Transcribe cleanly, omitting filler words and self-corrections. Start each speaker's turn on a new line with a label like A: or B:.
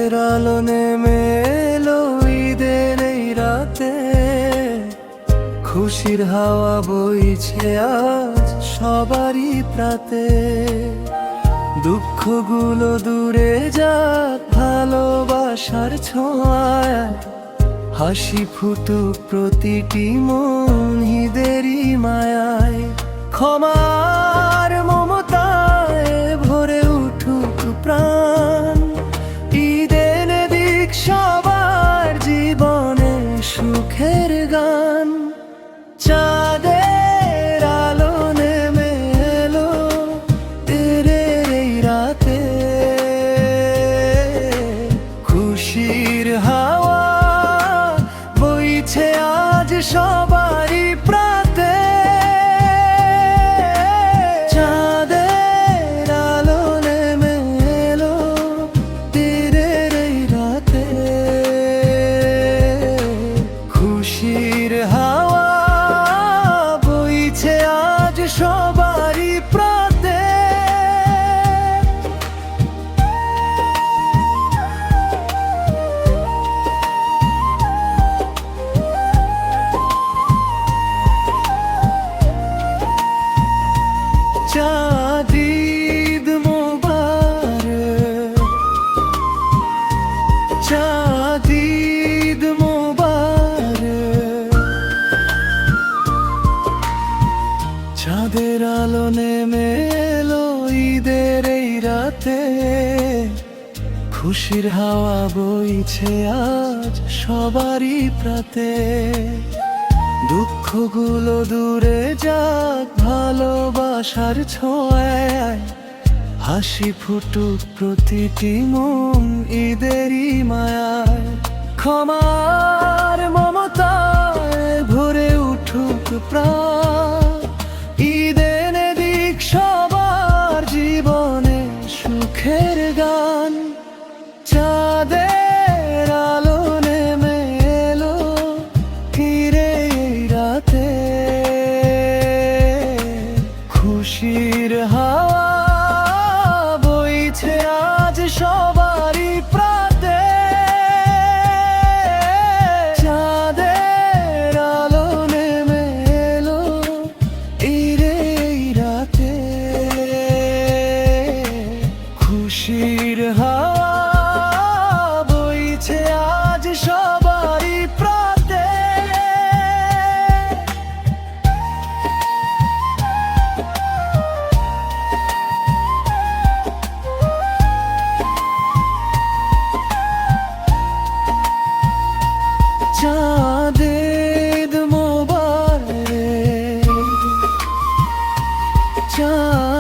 A: চাঁদের আলো নেমে এলো ঈদের এই রাতে, খুশির হাওয়া বইছে আজ সবারই প্রাতে। দুঃখগুলো দূরে যাক ভালোবাসার ছোঁয়ায়, হাসি ফুটুক প্রতিটি মন ঈদেরই মায়ায়। ক্ষমার মমতায় ভরে উঠুক প্রাণ, ঈদ এনে দিক সবার জীবনে সুখের গান। চাঁদের আলো নেমে এলো ঈদের এই রাতে, খুশির হাওয়া বইছে আজ সবারই প্রাতে। চাঁদের আলো নেমে এলো ঈদের এই রাতে, খুশির হাওয়া বইছে আজ সবারই প্রাতে। চাঁদ ঈদ মোবারক, চাঁদ ঈদ মোবারক। চাঁদের আলো নেমে এলো ঈদের এই রাতে, খুশির হাওয়া বইছে আজ সবারই প্রাতে। দুঃখগুলো দূরে যাক ভালোবাসার ছোঁয়ায়, হাসি ফুটুক প্রতিটি মন ঈদেরই মায়ায়। ক্ষমার মমতায় ভরে উঠুক প্রাণ, ঈদ এনে দিক সবার জীবনে সুখের গান। চাঁদের আলো নেমে এলো ঈদের এই রাতে, খুশির হাওয়া বইছে আজ সবারই প্রাতে। চাঁদের আলো নেমে এলো ঈদের এই রাতে, খুশির হাওয়া বইছে আজ সবারই প্রাতে। চাঁদ ঈদ মোবারক, চাঁদ